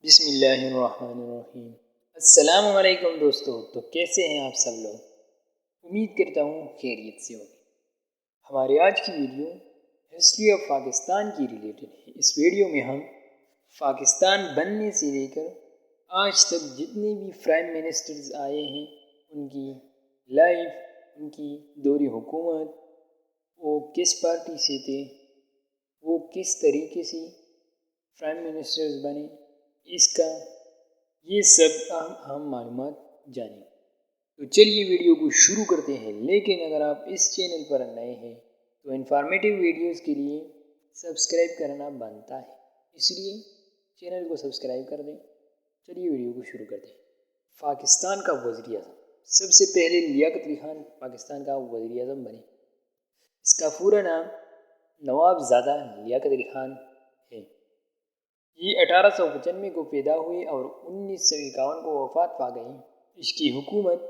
بسم اللہ الرحمن الرحیم۔ السلام علیکم دوستو، تو کیسے ہیں آپ سب لوگ؟ امید کرتا ہوں خیریت سے ہوگی۔ ہماری آج کی ویڈیو ہسٹری آف پاکستان کی ریلیٹڈ ہے۔ اس ویڈیو میں ہم پاکستان بننے سے لے کر آج تک جتنے بھی پرائم منسٹرز آئے ہیں ان کی لائف، ان کی دور حکومت، وہ کس پارٹی سے تھے، وہ کس طریقے سے پرائم منسٹرز بنے، اس کا یہ سب اہم معلومات جانیں۔ تو چلیے ویڈیو کو شروع کرتے ہیں، لیکن اگر آپ اس چینل پر نئے ہیں تو انفارمیٹیو ویڈیوز کے لیے سبسکرائب کرنا بنتا ہے، اس لیے چینل کو سبسکرائب کر دیں۔ چلیے ویڈیو کو شروع کرتے ہیں۔ پاکستان کا وزیر اعظم، سب سے پہلے لیاقت علی خان پاکستان کا وزیر اعظم بنے۔ اس کا پورا نام نواب زادہ لیاقت علی خان ہے۔ یہ 1895 کو پیدا ہوئے اور 1951 کو وفات پا گئے۔ اس کی حکومت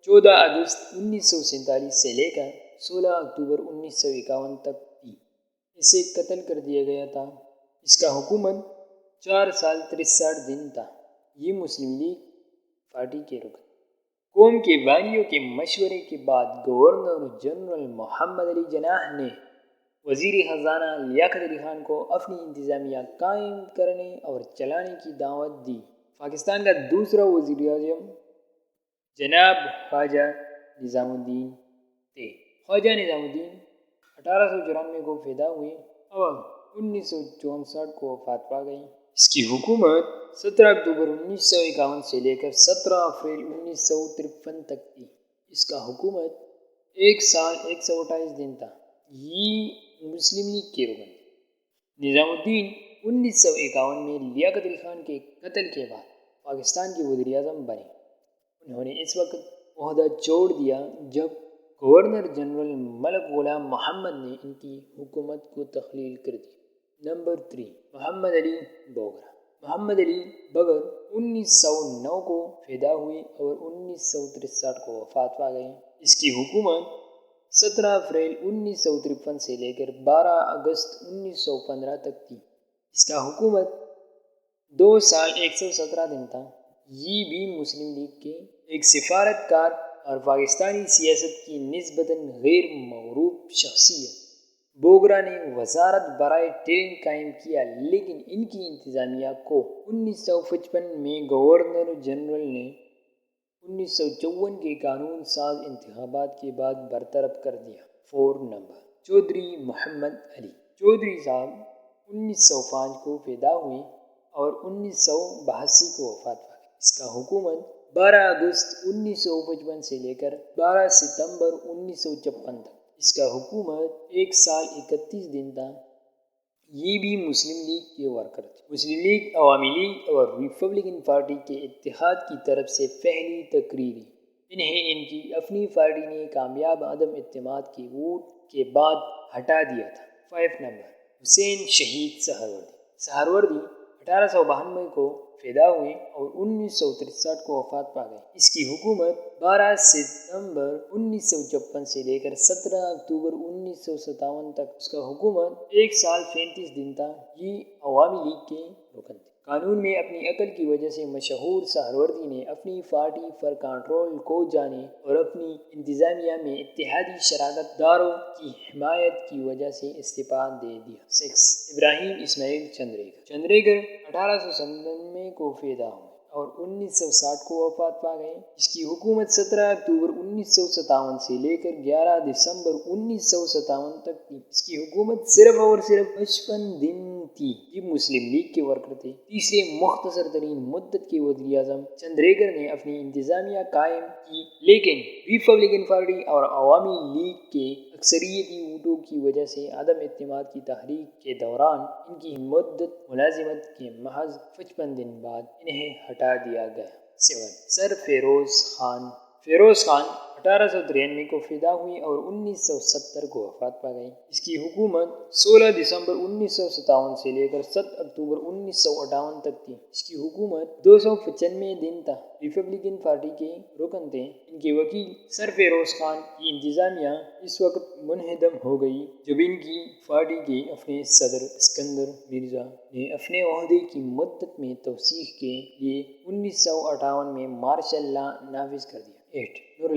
14 اگست 1947 سے لے کر 16 اکتوبر 1951 تک تھی۔ اسے قتل کر دیا گیا تھا۔ اس کا حکومت 4 سال 63 دن تھا۔ یہ مسلم لیگ پارٹی کے رکن۔ قوم کے بانیوں کے مشورے کے بعد گورنر جنرل محمد علی جناح نے وزیر خزانہ لیاقت علی خان کو اپنی انتظامیہ قائم کرنے اور چلانے کی دعوت دی۔ پاکستان کا دوسرا وزیر اعظم جناب خواجہ نظام الدین تھے۔ خواجہ نظام الدین 1894 کو پیدا ہوئے اور 1964 کو وفات پا گئے۔ اس کی حکومت 17 اکتوبر 1951 سے لے کر 17 اپریل 1953 تک تھی۔ اس کا حکومت 1 سال 128 دن تھا۔ یہ مسلم لیگ کے رکن تھے۔ نظام الدین 1951 میں لیاقت علی خان کے قتل کے بعد پاکستان کے وزیر اعظم بنے۔ انہوں نے اس وقت عہدہ چھوڑ دیا جب گورنر جنرل ملک غلام محمد نے ان کی حکومت کو تخلیل کر دی۔ نمبر 3، محمد علی بگرا۔ محمد علی بگر 1909 کو پیدا ہوئے اور 1963 کو وفات پا گئے۔ اس کی حکومت 17 اپریل 1953 سے لے کر 12 اگست 1915 تک تھی۔ اس کا حکومت 2 سال 117 دن تھا۔ یہ بھی مسلم لیگ کے ایک سفارتکار اور پاکستانی سیاست کی نسبتاً غیر معروف شخصیت۔ بوگرا نے وزارت برائے ٹرین قائم کیا، لیکن ان کی انتظامیہ کو 1955 میں گورنر جنرل نے 1954 کے قانون ساز انتخابات کے بعد برطرف کر دیا۔ 4 نمبر، چودھری محمد علی۔ چودھری صاحب 1905 کو پیدا ہوئے اور 1982 کو وفات پا گئے۔ اس کا حکومت 12 اگست 1955 سے لے کر 12 ستمبر 1956 تک۔ اس کا حکومت 1 سال 31 دن تھا۔ یہ بھی مسلم لیگ کے ورکر تھے۔ مسلم لیگ، عوامی لیگ اور ریپبلکن پارٹی کے اتحاد کی طرف سے پہلی تقرری۔ انہیں ان کی اپنی پارٹی نے کامیاب عدم اعتماد کے ووٹ کے بعد ہٹا دیا تھا۔ 5 نمبر، حسین شہید سہروردی۔ سہروردی 1892 کو پیدا ہوئے اور 1963 کو وفات پا گئے۔ اس کی حکومت 12 ستمبر 1956 سے لے کر 17 اکتوبر 1957 تک۔ اس کا حکومت 1 سال 35 دن تھا۔ یہ عوامی لیگ کے رکن تھے۔ قانون میں اپنی عقل کی وجہ سے مشہور سہروردی نے اپنی پارٹی پر کنٹرول کو جانے اور اپنی انتظامیہ میں اتحادی شراکت داروں کی حمایت کی وجہ سے استعفیٰ دے دیا۔ 6، ابراہیم اسماعیل چندریگر۔ چندریگر 1897 کو پیدا ہوئے اور 1960 کو وفات پا گئے۔ اس کی حکومت 17 اکتوبر 1957 سے لے کر 11 دسمبر 1957 تک تھی۔ اس کی حکومت صرف اور صرف 55 دن تھی۔ یہ مسلم لیگ کے ورکر تھے۔ تیسرے مختصر ترین مدت کے وزیر اعظم چندریگر نے اپنی انتظامیہ قائم کی، لیکن ریپبلکن پارٹی اور عوامی لیگ کے اکثریتی ووٹوں کی وجہ سے عدم اعتماد کی تحریک کے دوران ان کی مدت ملازمت کے محض 55 دن بعد انہیں ہٹا دیا گیا۔ 7، سر فیروز خان۔ فیروز خان 1893 کو فدا ہوئی اور 1970 کو وفات پا گئی۔ اس کی حکومت 16 دسمبر 1957 سے لے کر 7 اکتوبر 1958 تک تھی۔ اس کی حکومت 295 دن تک۔ ریپبلکن پارٹی کے رکن تھے۔ ان کے وکیل سرفیروز خان کی انتظامیہ اس وقت منہدم ہو گئی جب ان کی پارٹی کے اپنے صدر اسکندر مرزا نے اپنے عہدے کی مدت میں توسیع کے لیے 1958 میں مارشل لا نافذ کر دیا۔ 8 نور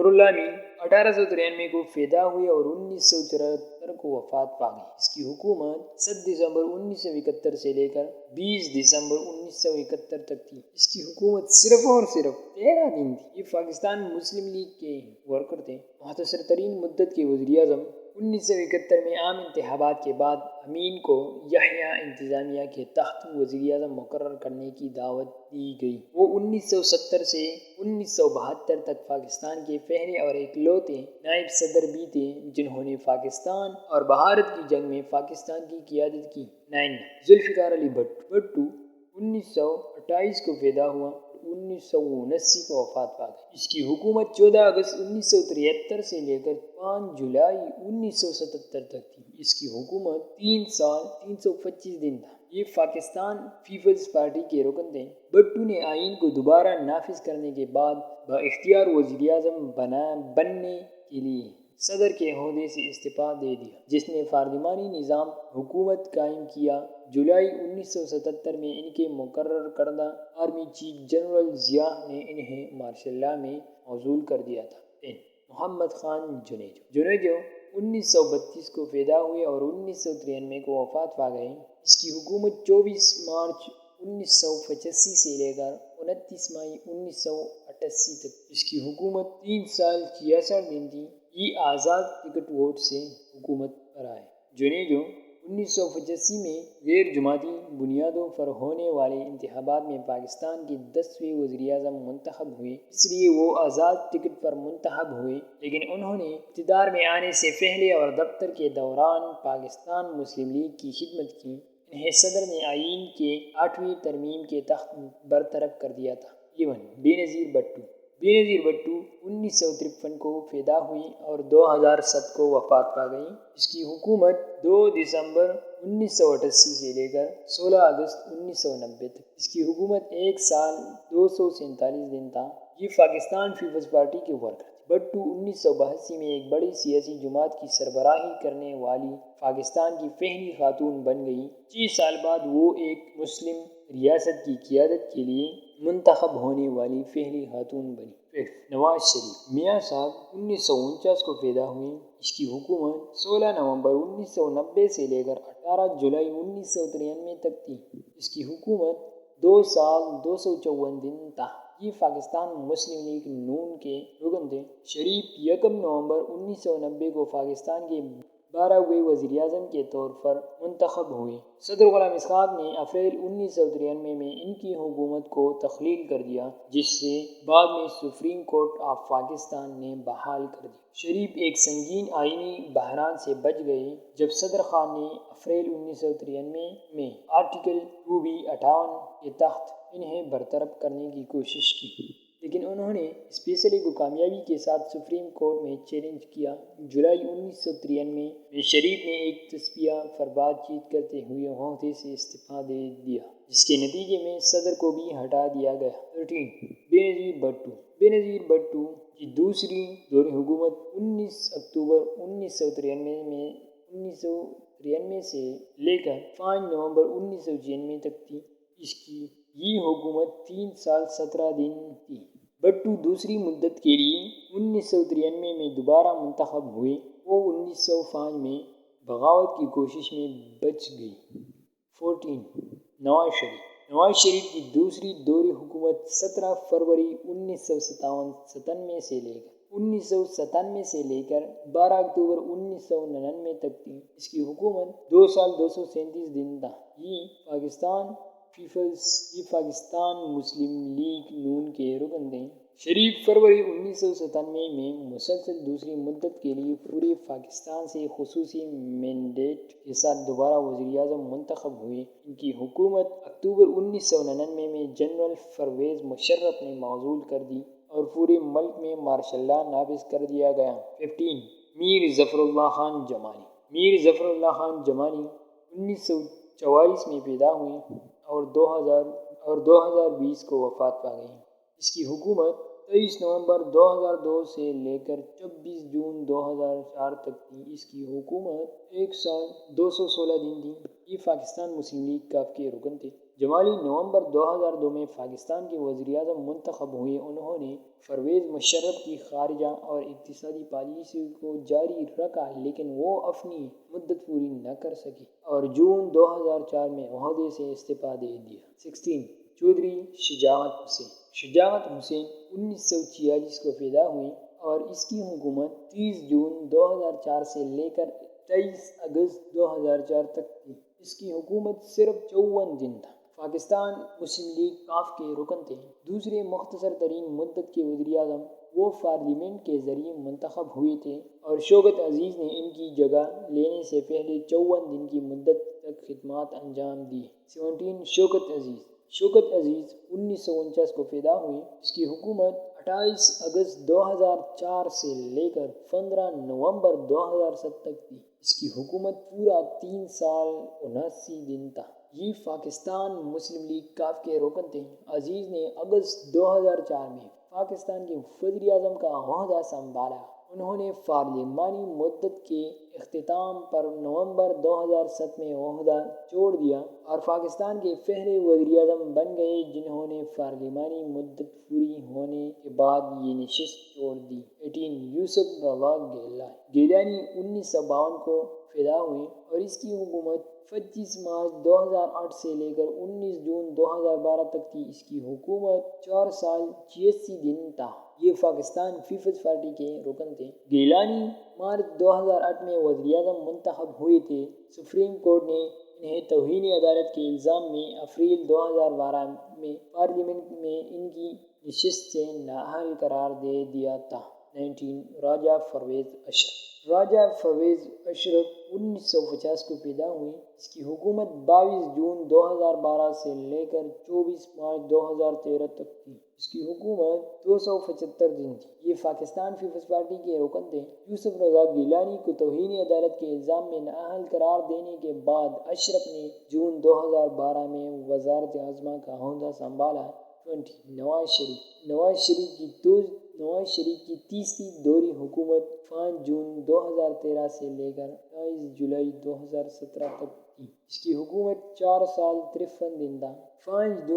اللہ امین 1893 کو پیدا ہوئے اور 1974 کو وفات پا گئی۔ اس کی حکومت 7 دسمبر 1971 سے لے کر 20 دسمبر 1971 تک تھی۔ اس کی حکومت صرف اور صرف 13 دن تھی۔ یہ پاکستان مسلم لیگ کے ورکر تھے۔ مختصر ترین مدت کے وزیر اعظم 1971 میں عام انتخابات کے بعد امین کو یحییٰ انتظامیہ کے تحت وزیر اعظم مقرر کرنے کی دعوت دی گئی۔ وہ 1970 سے 1972 تک پاکستان کے پہلے اور اکلوتے نائب صدر بھی تھے جنہوں نے پاکستان اور بھارت کی جنگ میں پاکستان کی قیادت کی۔ 9 ذوالفقار علی بھٹو 1928 کو پیدا ہوا، 1979 کو وفات پا گئی۔ اس کی حکومت 14 اگست 1973 سے لے کر 5 جولائی 1977 تک تھی۔ اس کی حکومت 3 سال 325 دن تھا۔ یہ پاکستان پیپلز پارٹی کے رکن تھے۔ بھٹو نے آئین کو دوبارہ نافذ کرنے کے بعد بااختیار وزیر اعظم بننے کے لیے صدر کے عہدے سے استعفیٰ دے دیا، جس نے پارلیمانی نظام حکومت قائم کیا۔ جولائی 1977 میں ان کے مقرر کردہ آرمی چیف جنرل ضیاء نے انہیں مارشل لا میں معزول کر دیا تھا۔ 10 محمد خان جنیجو 1932 کو پیدا ہوئے اور 1993 کو وفات پا گئے۔ اس کی حکومت 24 مارچ 1985 سے لے کر 29 مئی 1988 تک۔ اس کی حکومت 3 سال 66 دن تھی۔ یہ آزاد ٹکٹ ووٹ سے حکومت پر آئے۔ جنیجو 1985 میں غیر جماعتی بنیادوں پر ہونے والے انتخابات میں پاکستان کے 10ویں وزیر اعظم منتخب ہوئے، اس لیے وہ آزاد ٹکٹ پر منتخب ہوئے، لیکن انہوں نے اقتدار میں آنے سے پہلے اور دفتر کے دوران پاکستان مسلم لیگ کی خدمت کی۔ انہیں صدر نے آئین کے 8ویں ترمیم کے تحت برطرف کر دیا تھا۔ 11 بینظیر بھٹو 1953 کو پیدا ہوئی اور 2007 کو وفات پا گئی۔ اس کی حکومت 2 دسمبر 1988 سے لے کر 16 اگست 1990 تک۔ اس کی حکومت 1 سال 247 دن تھا۔ یہ پاکستان پیپلز پارٹی کے ورکر تھے۔ بھٹو 1982 میں ایک بڑی سیاسی جماعت کی سربراہی کرنے والی پاکستان کی پہلی خاتون بن گئی۔ 6 سال بعد وہ ایک مسلم ریاست کی قیادت کے لیے منتخب ہونے والی پہلی خاتون بنی۔ نواز شریف میاں صاحب 1949 کو پیدا ہوئے۔ اس کی حکومت 16 نومبر 1990 سے لے کر 18 جولائی 1993 تک تھی۔ اس کی حکومت 2 سال 254 دن تھا۔ یہ پاکستان مسلم لیگ نون کے رکن تھے۔ شریف 1 نومبر 1990 کو پاکستان کے 12ویں وزیر اعظم کے طور پر منتخب ہوئے۔ صدر غلام اسحاق نے اپریل 1993 میں ان کی حکومت کو تخلیل کر دیا، جس سے بعد میں سپریم کورٹ آف پاکستان نے بحال کر دیا۔ شریف ایک سنگین آئینی بحران سے بچ گئے جب صدر خان نے اپریل 1993 میں آرٹیکل 2B58 کے تحت انہیں برطرف کرنے کی کوشش کی، لیکن انہوں نے اس فیصلے کو کامیابی کے ساتھ سپریم کورٹ میں چیلنج کیا۔ جولائی 1993 میں شریف نے ایک تصفیہ پر بات چیت کرتے ہوئے عہدے سے استعفیٰ دے دیا، جس کے نتیجے میں صدر کو بھی ہٹا دیا گیا۔ 13 بینظیر بھٹو کی دوسری دور حکومت 19 اکتوبر 1993 سے لے کر 5 نومبر 1996 تک تھی۔ اس کی یہ حکومت 3 سال 17 دن تھی۔ بھٹو دوسری مدت کے لیے 1993 میں دوبارہ منتخب ہوئے۔ وہ 1905 میں بغاوت کی کوشش میں بچ گئی۔ 14 نواز شریف کی دوسری دور حکومت 17 فروری 1997 سے لے کر 12 اکتوبر 1999 تک تھی۔ اس کی حکومت 2 سال 237 دن تھا۔ یہ پاکستان مسلم لیگ نون کے رکن تھے۔ شریف فروری 1997 میں مسلسل دوسری مدت کے لیے پورے پاکستان سے خصوصی مینڈیٹ کے ساتھ دوبارہ وزیر اعظم منتخب ہوئے۔ ان کی حکومت اکتوبر 1999 میں جنرل پرویز مشرف نے معزول کر دی۔ اور پورے ملک میں مارشل لا نافذ کر دیا گیا۔ 15 میر ظفر اللہ خان جمالی۔ میر ظفر اللہ خان جمالی 1944 میں پیدا ہوئے اور 2020 کو وفات پا گئیں۔ اس کی حکومت 23 نومبر 2002 سے لے کر 26 جون 2004 تک تھی۔ اس کی حکومت 1 سال 216 دن تھی۔ یہ پاکستان مسلم لیگ کاف کے رکن تھے۔ جمالی نومبر 2002 میں پاکستان کے وزیر اعظم منتخب ہوئے۔ انہوں نے پرویز مشرف کی خارجہ اور اقتصادی پالیسی کو جاری رکھا، لیکن وہ اپنی مدت پوری نہ کر سکے اور جون 2004 میں عہدے سے استعفیٰ دے دیا۔ 16 چودھری شجاعت حسین۔ شجاعت حسین 1946 کو پیدا ہوئے اور اس کی حکومت 30 جون 2004 سے لے کر 23 اگست 2004 تک تھی۔ اس کی حکومت صرف 54 دن تھا۔ پاکستان مسلم لیگ کاف کے رکن تھے۔ دوسرے مختصر ترین مدت کے وزیر اعظم وہ پارلیمنٹ کے ذریعے منتخب ہوئے تھے اور شوکت عزیز نے ان کی جگہ لینے سے پہلے 54 دن کی مدت تک خدمات انجام دی۔ 17 شوکت عزیز۔ شوکت عزیز 1949 کو پیدا ہوئے۔ اس کی حکومت 28 اگست 2004 سے لے کر 15 نومبر 2007 تک تھی۔ اس کی حکومت پورا 3 سال 79 دن تھا۔ یہ پاکستان مسلم لیگ کاف کے رکن تھے۔ عزیز نے اگست 2004 میں پاکستان کے وزیر اعظم کا عہدہ سنبھالا۔ انہوں نے پارلیمانی مدت کے اختتام پر نومبر 2007 میں عہدہ چھوڑ دیا اور پاکستان کے پہلے وزیر اعظم بن گئے جنہوں نے پارلیمانی مدت پوری ہونے کے بعد یہ نشست چھوڑ دی۔ 18 یوسف رضا گیلانی۔ گیلانی 1952 کو پیدا ہوئے اور اس کی حکومت 25 مارچ 2008 سے لے کر 19 جون 2012 تک تھی۔ اس کی حکومت 4 سال 86 دن تھا۔ یہ پاکستان پیپلز پارٹی کے رکن تھے۔ گیلانی مارچ 2008 میں وزیر اعظم منتخب ہوئے تھے۔ سپریم کورٹ نے انہیں توہین عدالت کے الزام میں اپریل 2012 میں پارلیمنٹ میں ان کی نشست سے نااہل قرار دے دیا تھا۔ 19 راجہ پرویز اشرف۔ راجہ پرویز اشرف 1950 کو پیدا ہوئے۔ اس کی حکومت 22 جون 2012 سے لے کر 24 مارچ 2013 تک تھی۔ اس کی حکومت 275 دن تھی۔ یہ پاکستان پیپلز پارٹی کے رکن تھے۔ یوسف رضا گیلانی کو توہین عدالت کے الزام میں نااہل قرار دینے کے بعد اشرف نے جون 2012 میں وزارت عظمیٰ کا عہدہ سنبھالا۔ 20 نواز شریف کی تیسری دوری حکومت 5 جون 2013 سے لے کر 22 جولائی 2017 تک تھی۔ اس کی حکومت 4 سال 53 دن تھا۔ 5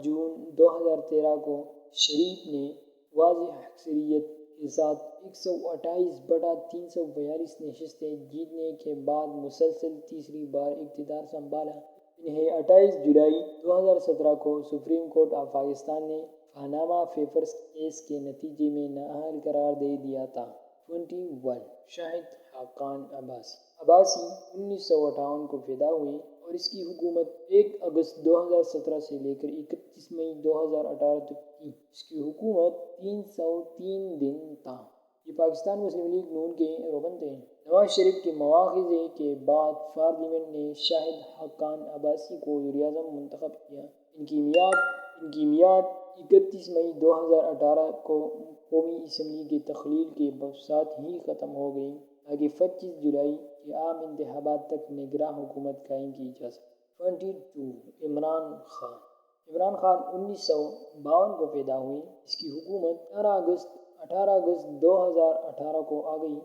جون 2013 کو شریف نے واضح اکثریت کے ساتھ 128/342 نشستیں جیتنے کے بعد مسلسل تیسری بار اقتدار سنبھالا۔ انہیں 28 جولائی 2017 کو سپریم کورٹ آف پاکستان نے پاناما پیپرز کیس کے نتیجے میں نااہل قرار دے دیا تھا۔ 21 شاہد خاقان عباسی۔ عباسی 1958 کو پیدا ہوئے اور اس کی حکومت 1 اگست 2017 سے لے کر 31 مئی 2018 تک تھی۔ اس کی حکومت 303 دن تھا۔ یہ پاکستان مسلم لیگ نون کے رکن تھے۔ نواز شریف کے مواخذے کے بعد پارلیمنٹ نے شاہد خاقان عباسی کو وزیر اعظم منتخب کیا۔ ان کی میعاد 31 مئی 2018 کو قومی اسمبلی کی تخلیل کے ساتھ ہی ختم ہو گئی تاکہ 25 جولائی کے عام انتخابات تک نگراں حکومت قائم کی جا سکے۔ 22 عمران خان۔ عمران خان 1952 کو پیدا ہوئے۔ اس کی حکومت 18 اگست 2018 کو آ گئی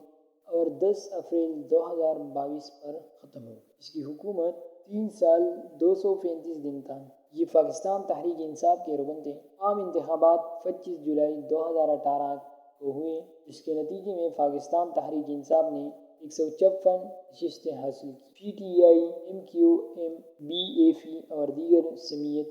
اور 10 اپریل 2022 پر ختم ہو گئی۔ اس کی حکومت 3 سال 235 دن تھا۔ یہ پاکستان تحریک انصاف کے رکن تھے۔ عام انتخابات 25 جولائی 2018 کو ہوئے، جس کے نتیجے میں پاکستان تحریک انصاف نے 156 نشستیں حاصل کی۔ P T I, M Q M, B A P اور دیگر سمیت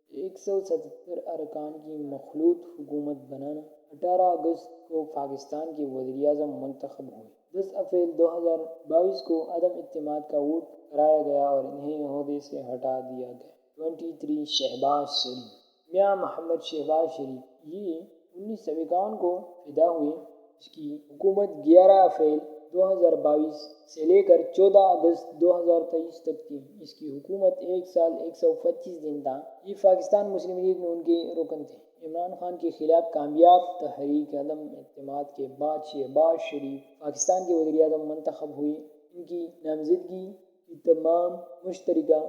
177 ارکان کی مخلوط حکومت بنانا۔ 18 اگست کو پاکستان کے وزیر اعظم منتخب ہوئے۔ 10 اپریل 2022 کو عدم اعتماد کا ووٹ کرایا گیا اور انہیں عہدے سے ہٹا دیا گیا۔ 23 شہباز شریف۔ میاں محمد شہباز شریف یہ 1951 کو پیدا ہوئے۔ اس کی حکومت 11 اپریل 2022 سے لے کر 14 اگست 2023 تک تھی۔ اس کی حکومت 1 سال 125 دن تھا۔ یہ پاکستان مسلم لیگ نون کے رکن تھے۔ عمران خان کے خلاف کامیاب تحریک عدم اعتماد کے بعد شہباز شریف پاکستان کے وزیر اعظم منتخب ہوئے۔ ان کی نامزدگی کی تمام مشترکہ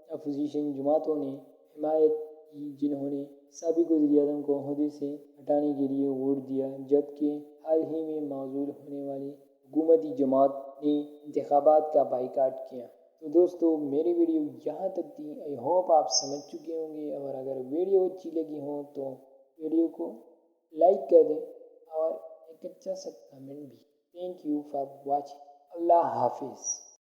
اپوزیشن جماعتوں نے حمایت کی، جنہوں نے سابق وزیر اعظم کو عہدے سے ہٹانے کے لیے ووٹ دیا، جبکہ حال ہی میں معزول ہونے والی حکومتی جماعت نے انتخابات کا بائیکاٹ کیا۔ تو دوستو میری ویڈیو یہاں تک تھی، آئی ہوپ آپ سمجھ چکے ہوں گے، اور اگر ویڈیو اچھی لگی ہو تو ویڈیو کو لائک کر دیں اور ایک اچھا سا کمنٹ بھی۔ Thank you for watching. اللہ حافظ۔